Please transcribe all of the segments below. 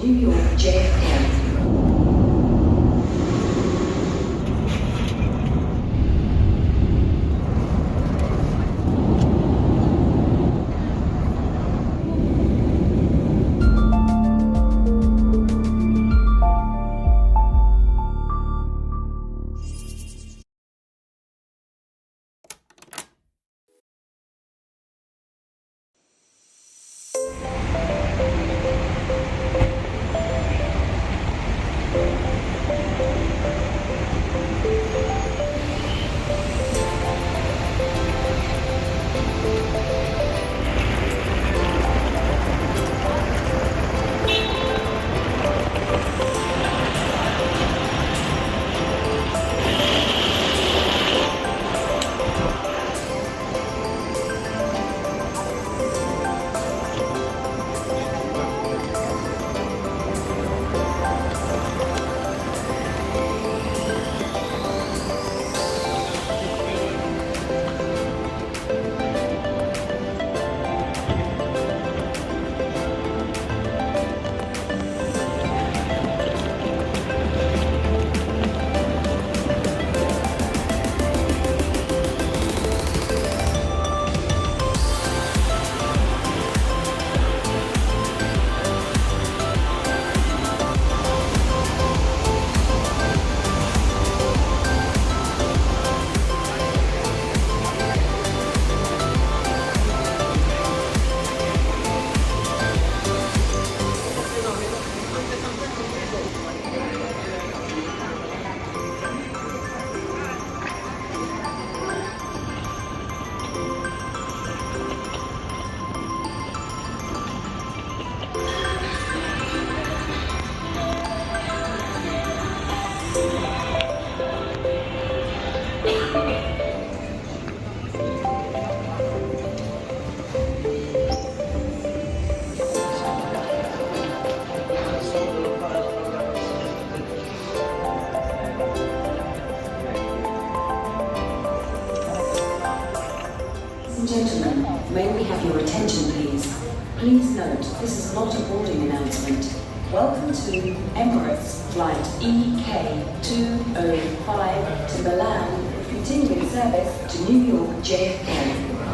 New York JFK. Gentlemen, may we have your attention please? Please note, this is not a boarding announcement. Welcome to Emirates Flight EK205 to Milan with continuing service to New York JFK.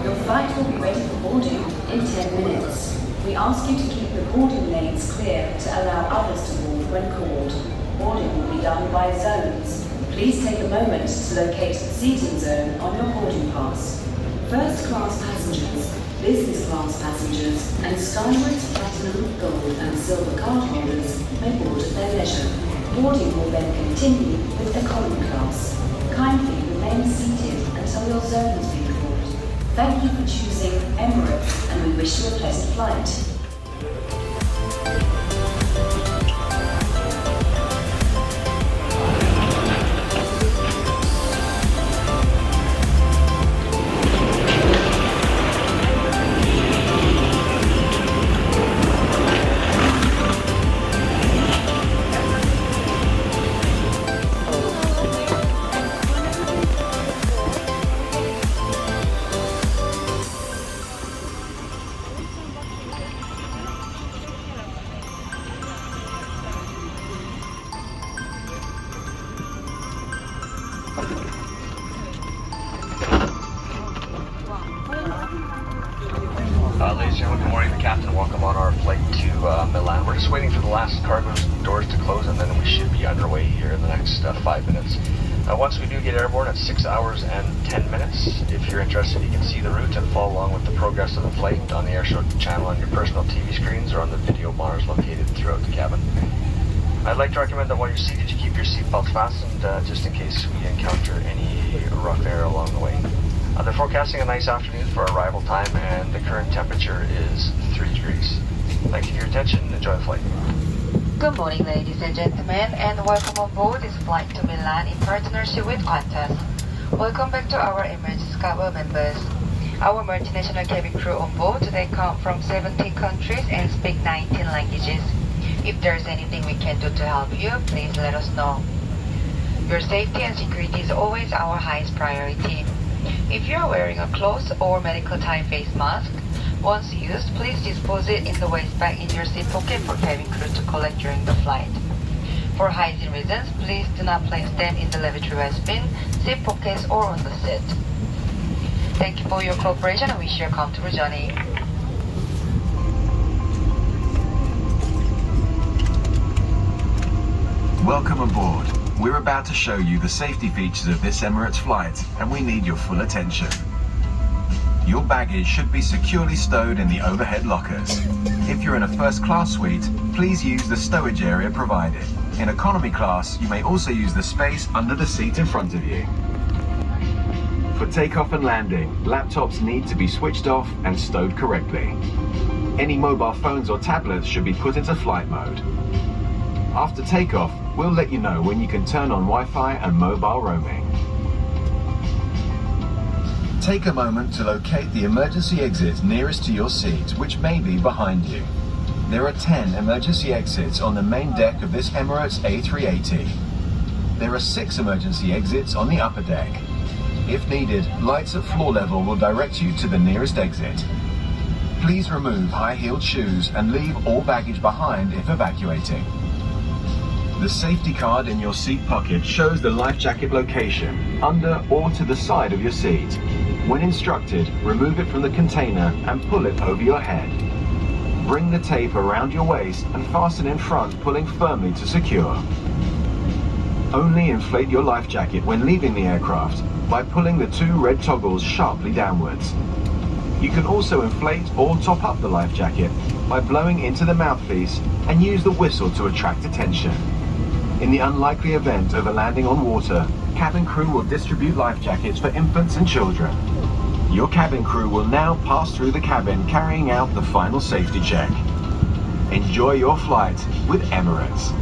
Your flight will be ready for boarding in 10 minutes. We ask you to keep the boarding lanes clear to allow others to board when called. Boarding will be done by zones. Please take a moment to locate the seating zone on your boarding pass. First class passengers, business class passengers, and Skywards Platinum, Gold and Silver card holders may board at their leisure. Boarding will then continue with economy class. Kindly remain seated until your zone has been called. Thank you for choosing Emirates and we wish you a pleasant flight. Ladies and gentlemen, good morning. The captain. Welcome on our flight to Milan. We're just waiting for the last cargo doors to close, and then we should be underway here in the next 5 minutes. Once we do get airborne, it's 6 hours and 10 minutes. If you're interested, you can see the route and follow along with the progress of the flight on the airshow channel on your personal TV screens or on the video monitors located throughout the cabin. I'd like to recommend that while you're seated, you keep your seatbelts fastened just in case we encounter any rough air along the way. They're forecasting a nice afternoon for arrival time, and the current temperature is 3 degrees. Thank you for your attention. Enjoy the flight. Good morning, ladies and gentlemen, and welcome on board this flight to Milan in partnership with Qantas. Welcome back to our Emirates Cargo members. Our multinational cabin crew on board today come from 17 countries and speak 19 languages. If there's anything we can do to help you, please let us know. Your safety and security is always our highest priority. If you are wearing a cloth or medical type face mask, Once used, please dispose it in the waste bag in your seat pocket for cabin crew to collect during the flight. For hygiene reasons, please do not place them in the lavatory waste bin, seat pockets, or on the seat. Thank you for your cooperation and wish you a comfortable journey. Welcome aboard. We're about to show you the safety features of this Emirates flight, and we need your full attention. Your baggage should be securely stowed in the overhead lockers. If you're in a first-class suite, please use the stowage area provided. In economy class, you may also use the space under the seat in front of you. For takeoff and landing, laptops need to be switched off and stowed correctly. Any mobile phones or tablets should be put into flight mode. After takeoff, we'll let you know when you can turn on Wi-Fi and mobile roaming. Take a moment to locate the emergency exit nearest to your seat, which may be behind you. There are 10 emergency exits on the main deck of this Emirates A380. There are 6 emergency exits on the upper deck. If needed, lights at floor level will direct you to the nearest exit. Please remove high-heeled shoes and leave all baggage behind if evacuating. The safety card in your seat pocket shows the life jacket location, under or to the side of your seat. When instructed, remove it from the container and pull it over your head. Bring the tape around your waist and fasten in front, pulling firmly to secure. Only inflate your life jacket when leaving the aircraft by pulling the 2 red toggles sharply downwards. You can also inflate or top up the life jacket by blowing into the mouthpiece and use the whistle to attract attention. In the unlikely event of a landing on water, cabin crew will distribute life jackets for infants and children. Your cabin crew will now pass through the cabin carrying out the final safety check. Enjoy your flight with Emirates.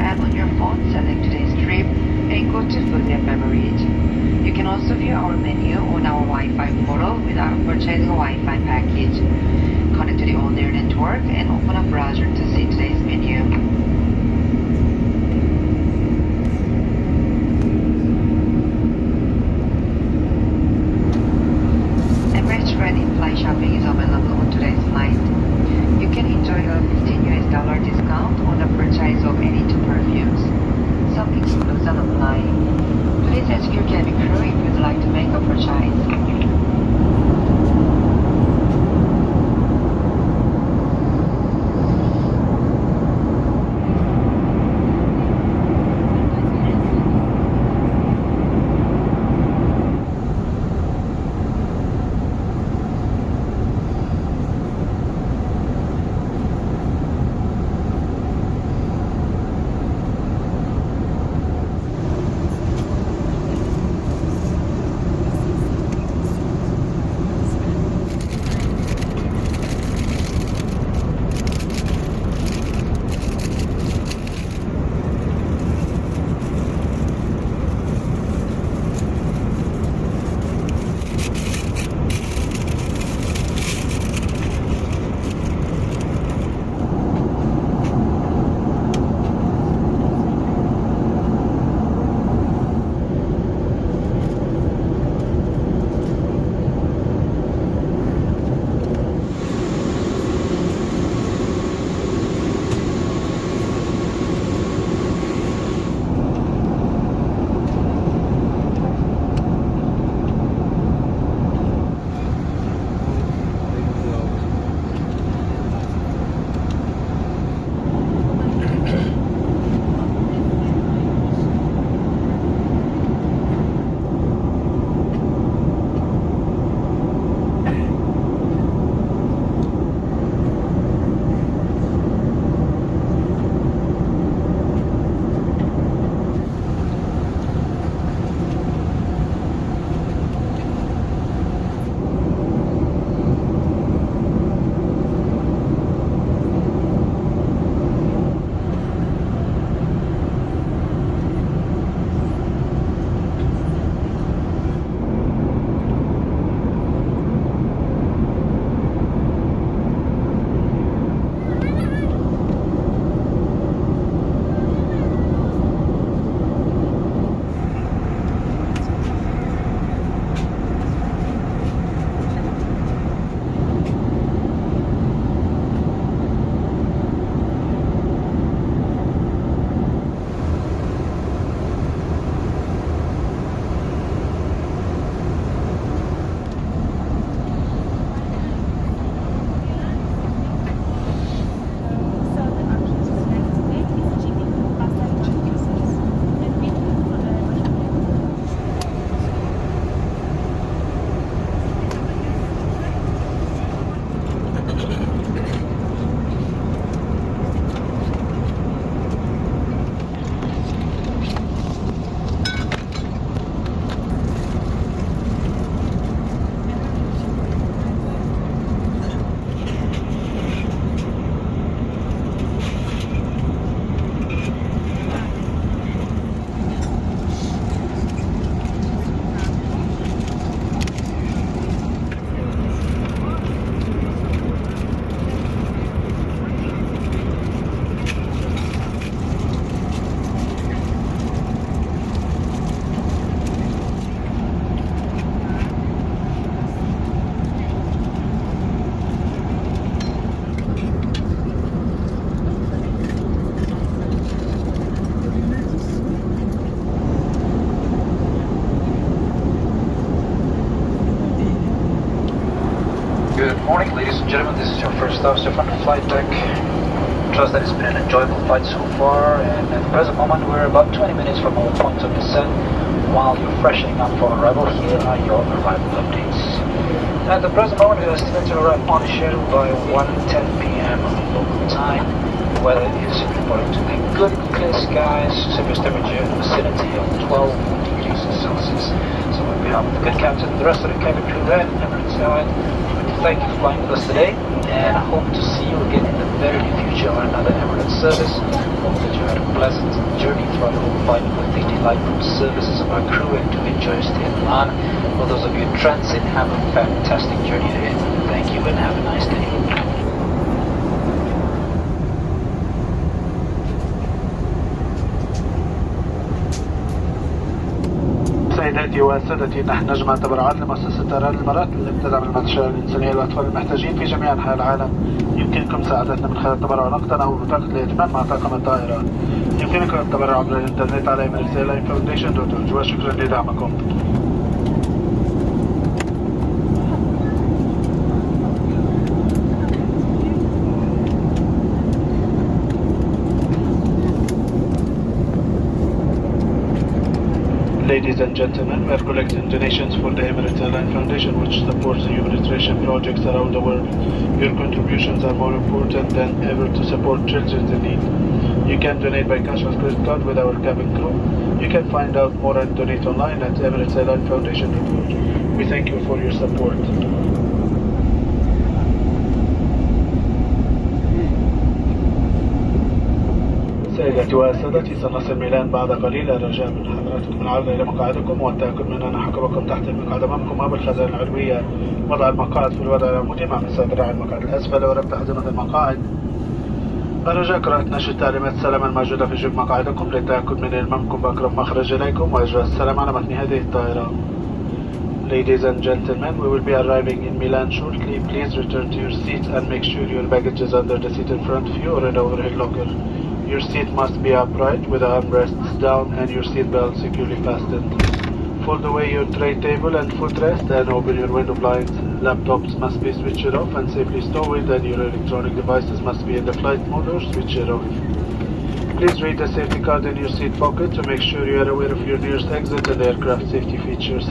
app on your phone, select today's trip, and go to food and beverage. You can also view our menu on our Wi-Fi portal without purchasing a Wi-Fi package. Connect to the on-air network and open a browser to see today's menu. Emirates Ready Flight Shopping is available on today's flight. You can enjoy a $15 discount on the purchase of any 2 perfumes. Some exclusions apply. Please ask your cabin crew if you'd like to make a purchase. Good morning, ladies and gentlemen. This is your first officer from the flight deck. Trust that it's been an enjoyable flight so far, and at the present moment we're about 20 minutes from our point of descent. While you're freshening up for arrival, here are your arrival updates. At the present moment, we are estimated to arrive on schedule by 1:10 p.m. local time. The weather is reporting to be good, clear skies, surface temperature in the vicinity of 12 degrees Celsius. So on behalf of the good captain and the rest of the cabin crew there, Emirates Airline, thank you for flying with us today, and I hope to see you again in the very near future on another Emirates service. Hope that you had a pleasant journey throughout the whole flight with the delightful services of our crew, and do enjoy your stay in Milan. For those of you in transit, have a fantastic journey ahead. Thank you and have a nice day. سيداتي وسادتي، نحن نجمع تبرعات لمؤسسة طيران الإمارات التي تدعم المشاريع الإنسانية للأطفال المحتاجين في جميع أنحاء العالم. يمكنكم مساعدتنا من خلال تبرع نقدا أو بطاقة الائتمان مع طاقم الطائرة. يمكنكم التبرع عبر الإنترنت على emiratesairlinefoundation.org، وشكرا لدعمكم. Ladies and gentlemen, we are collecting donations for the Emirates Airline Foundation, which supports the humanitarian projects around the world. Your contributions are more important than ever to support children in need. You can donate by cash or credit card with our cabin crew. You can find out more and donate online at emiratesairlinefoundation.org. We thank you for your support. سيداتي وسادتي، سنصل ميلان بعد قليل. الرجاء من حضراتكم العودة إلى مقاعدكم والتأكد من أن حكمكم تحت المقعد أمامكم أو بالخزانة العلوية. وضع المقاعد في الوضع العمودي مع مسار ذراع المقعد الأسفل وربط حزمة المقاعد. الرجاء قراءة نشر التعليمات السلامة الموجودة في جيب مقاعدكم للتأكد من إلمامكم بأقرب مخرج إليكم وإجراء السلام على متن هذه الطائرة. Ladies and gentlemen, we will be arriving in Milan shortly. Please return to your seats and make sure your baggage is under the seat in front of you or in the overhead locker. Your seat must be upright with the armrests down and your seat belt securely fastened. Fold away your tray table and footrest and open your window blinds. Laptops must be switched off and safely stowed, and your electronic devices must be in the flight mode or switched off. Please read the safety card in your seat pocket to make sure you are aware of your nearest exit and aircraft safety features.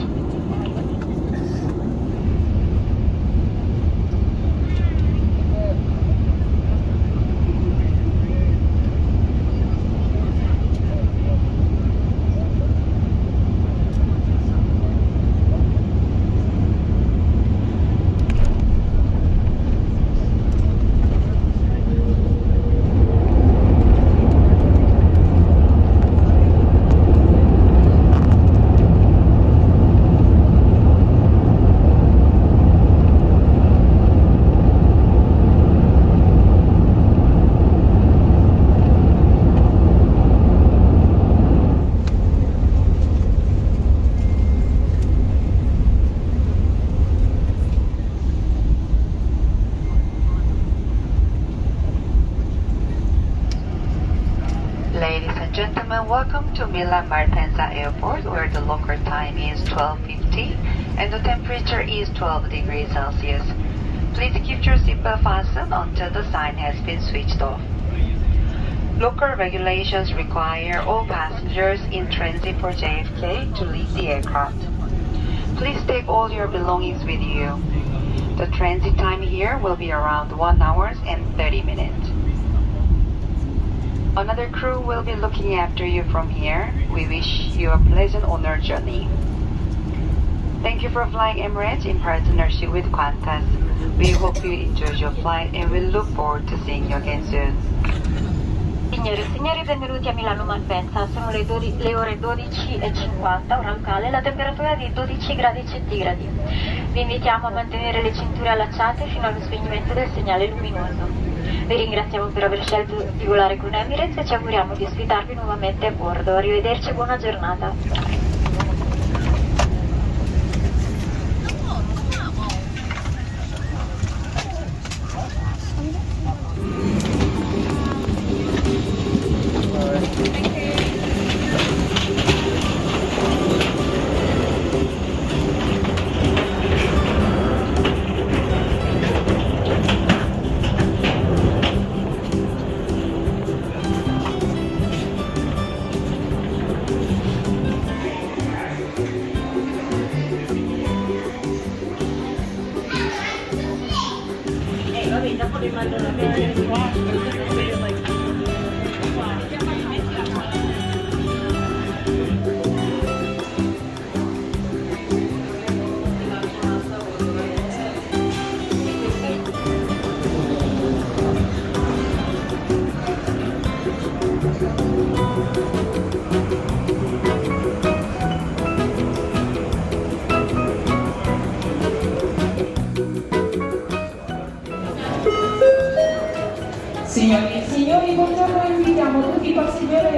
Welcome to Milan Malpensa Airport, where the local time is 12:50 and the temperature is 12 degrees Celsius. Please keep your seatbelt fastened until the sign has been switched off. Local regulations require all passengers in transit for JFK to leave the aircraft. Please take all your belongings with you. The transit time here will be around 1 hour and 30 minutes. Another crew will be looking after you from here. We wish you a pleasant honor journey. Thank you for flying Emirates in partnership with Qantas. We hope you enjoyed your flight and we look forward to seeing you again soon. Signore e signori, benvenuti a Milano Malpensa. Sono le ore 12:50 ora locale, la temperatura è di 12 gradi centigradi. Vi invitiamo a mantenere le cinture allacciate fino allo spegnimento del segnale luminoso. Vi ringraziamo per aver scelto di volare con Emirates e ci auguriamo di ospitarvi nuovamente a bordo. Arrivederci e buona giornata.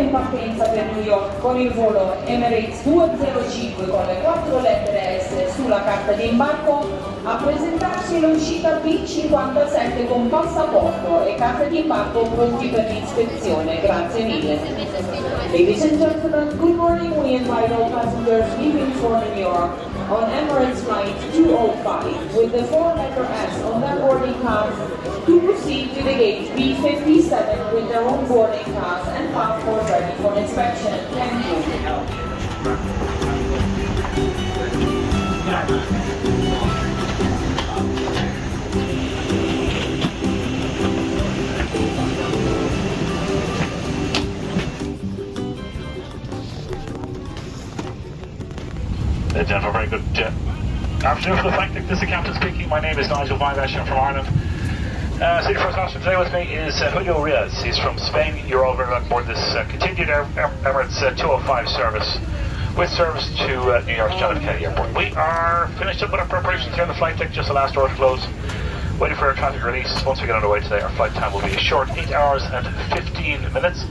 in partenza per New York con il volo Emirates 205 con le 4 lettere S sulla carta di imbarco, a presentarsi l'uscita B57 con passaporto e carta di imbarco pronti per l'ispezione. Grazie mille. Ladies and gentlemen, good morning. We invite all passengers leaving for New York on Emirates Flight 205 with the 4-letter S on their boarding pass to proceed to the gate B57 with their own boarding pass and passport ready for inspection. Thank you. Gentlemen, very good afternoon for the flight deck. This is the captain speaking. My name is Nigel Vivash. I'm from Ireland. Senior first officer today with me is Julio Riaz. He's from Spain. You're all very on board this continued Emirates 205 service with service to New York's JFK Airport. We are finished up with our preparations here on the flight deck, just the last door to close. Waiting for our traffic release. Once we get underway today, our flight time will be a short 8 hours and 15 minutes.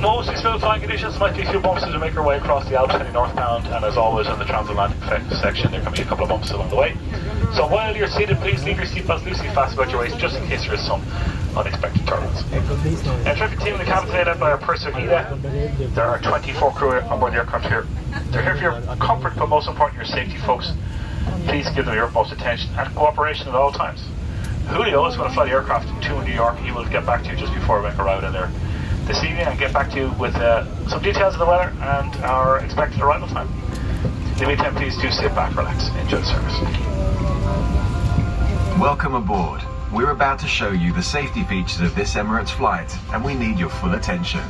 Mostly smooth flying conditions, might be a few bumps as we make our way across the Alps heading northbound, and as always on the transatlantic section there can be a couple of bumps along the way. So while you're seated, please leave your seatbelts loosely fast about your waist just in case there is some unexpected turbulence. A terrific team in the cabin today led by our purser Ida. There are 24 crew on board the aircraft here. They're here for your comfort, but most important your safety, folks. Please give them your utmost attention and cooperation at all times. Julio is going to fly the aircraft to New York. He will get back to you just before we make a ride in there this evening and get back to you with some details of the weather and our expected arrival time. In the meantime, please do sit back, relax, enjoy the service. Welcome aboard. We're about to show you the safety features of this Emirates flight, and we need your full attention.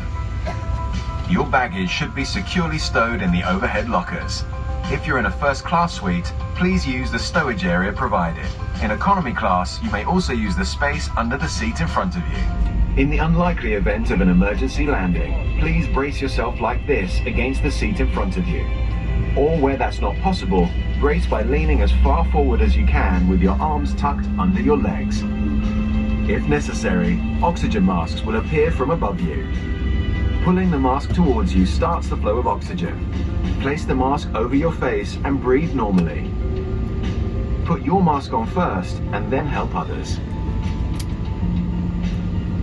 Your baggage should be securely stowed in the overhead lockers. If you're in a first class suite, please use the stowage area provided. In economy class, you may also use the space under the seat in front of you. In the unlikely event of an emergency landing, please brace yourself like this against the seat in front of you. Or where that's not possible, brace by leaning as far forward as you can with your arms tucked under your legs. If necessary, oxygen masks will appear from above you. Pulling the mask towards you starts the flow of oxygen. Place the mask over your face and breathe normally. Put your mask on first and then help others.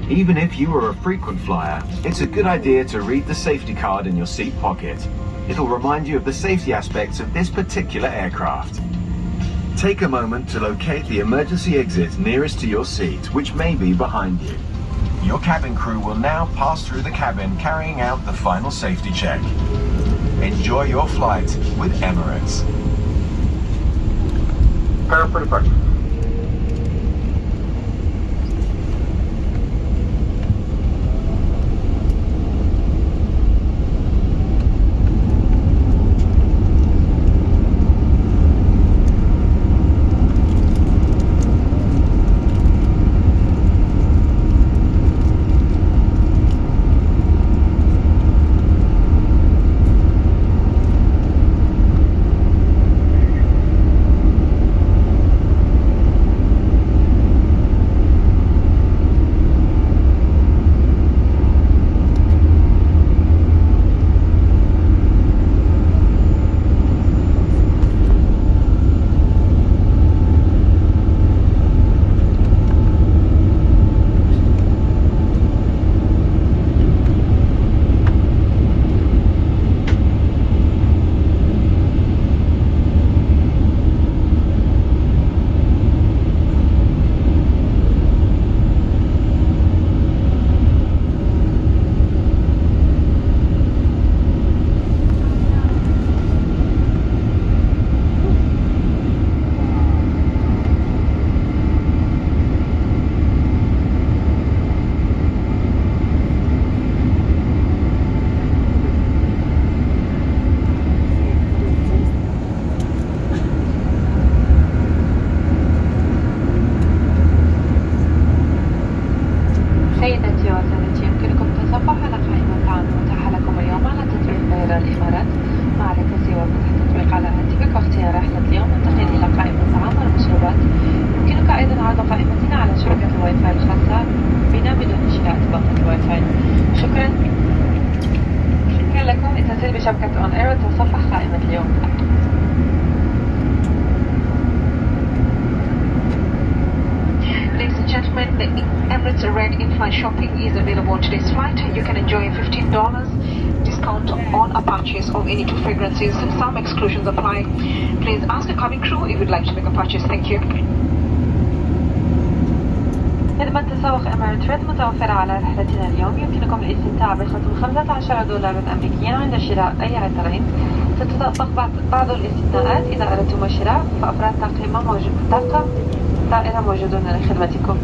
Even if you are a frequent flyer, it's a good idea to read the safety card in your seat pocket. It'll remind you of the safety aspects of this particular aircraft. Take a moment to locate the emergency exit nearest to your seat, which may be behind you. Your cabin crew will now pass through the cabin carrying out the final safety check. Enjoy your flight with Emirates. Prepare for departure. بشبكة أون إير تتصفح قائمة اليوم. Ladies and gentlemen, the Emirates Red in-flight shopping is available on today's flight. You can enjoy a $15 discount on a purchase of any 2 fragrances. Some exclusions apply. Please ask the cabin crew if you'd like to make a purchase. Thank you. خدمة تسوق Emirates Red متوفرة على رحلتنا اليوم. يمكنكم الاستمتاع بخصم $15 أمريكيا عند شراء أي عطرين. ستطبق بعض الاستثناءات إذا أردتم الشراء، فأفراد طائرة موجودون لخدمتكم.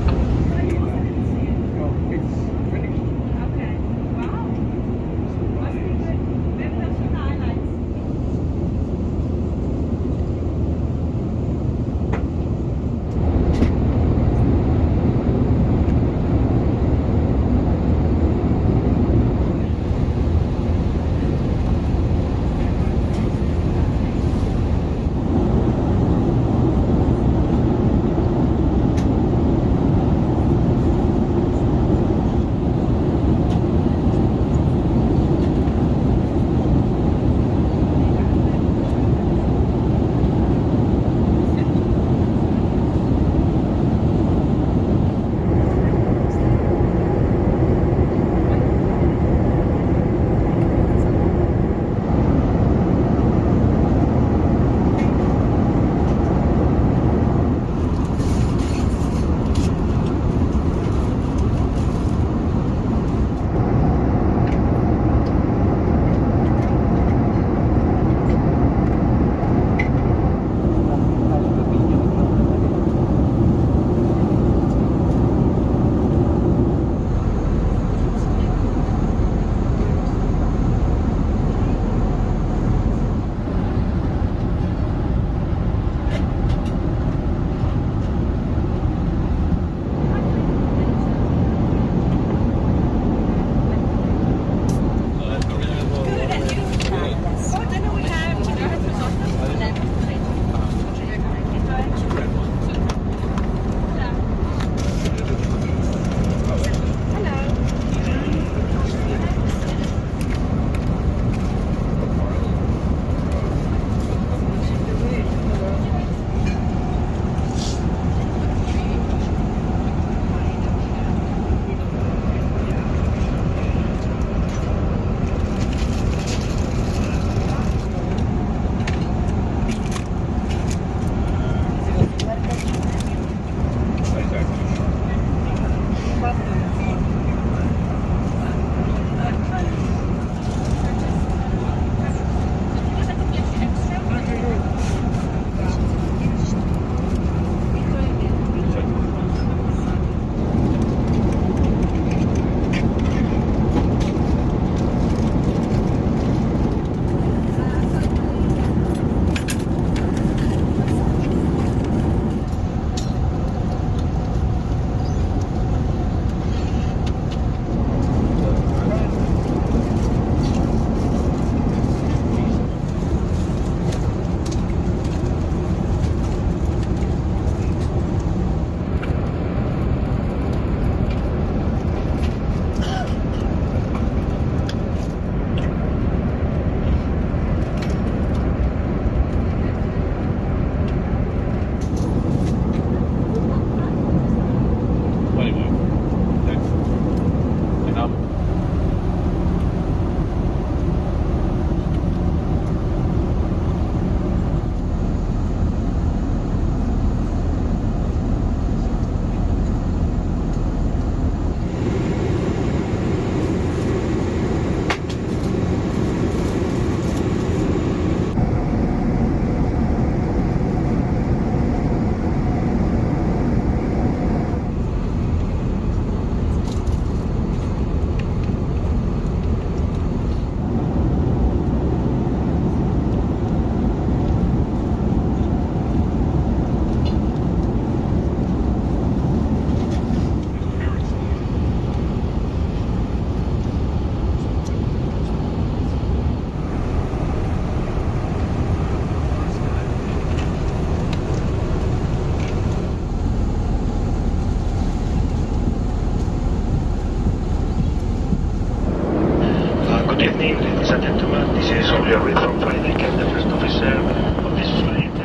evening, ladies and gentlemen. This is Oliver from flight deck, the first officer of this flight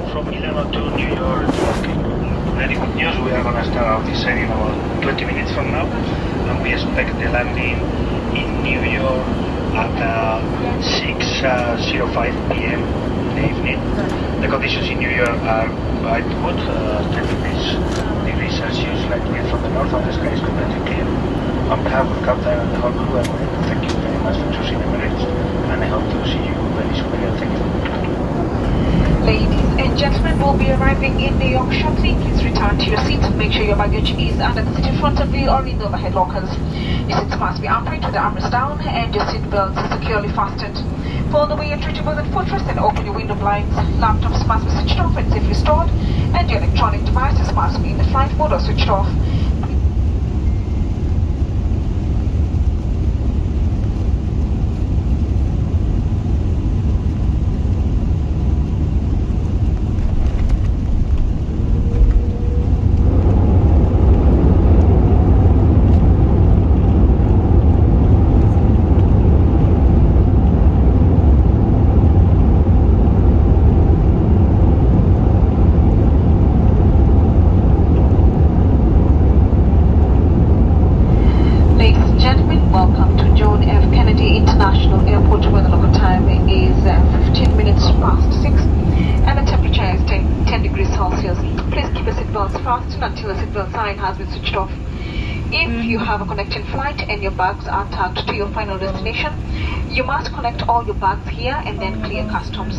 from Milan to New York. Very good news, we are going to start our descent in about 20 minutes from now, and we expect the landing in New York at 6:05 p.m. in the evening. The conditions in New York are quite good, 10 degrees Celsius, light wind from the north, and the sky is completely clear. On behalf of the captain and the whole crew, I want to thank you very much for choosing Emirates, and I hope to see you very soon again. Thank you. Ladies and gentlemen, will be arriving in New York shortly. Please return to your seats. Make sure your baggage is under the seat in front of you or in the overhead lockers. Your seats must be upright with the armrests down and your seat belts securely fastened. Fold away your treatables and footrest and open your window blinds. Laptops must be switched off and safely stored, and your electronic devices must be in the flight mode or switched off. Welcome to John F. Kennedy International Airport, where the local time is 15 minutes past 6 and the temperature is 10 degrees Celsius. Please keep your seatbelts fastened until the seatbelt sign has been switched off. If you have a connecting flight and your bags are tagged to your final destination, you must connect all your bags here and then clear customs.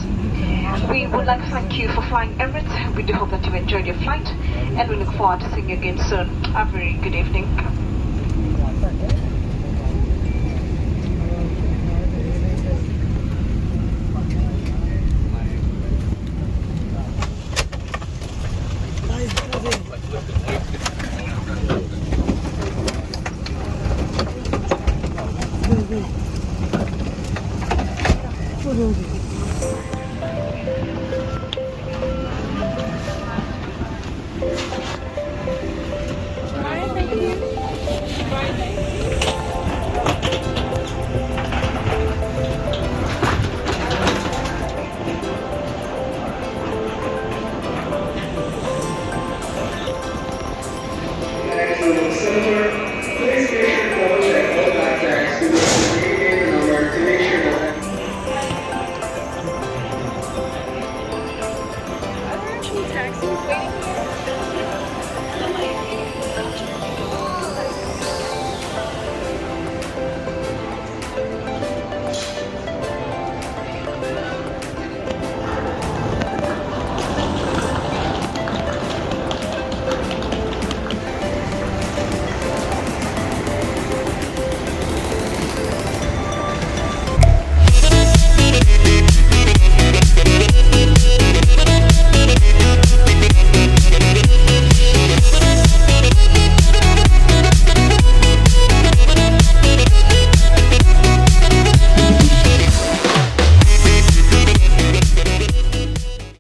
We would like to thank you for flying Emirates. We do hope that you enjoyed your flight, and we look forward to seeing you again soon. A very good evening. Good.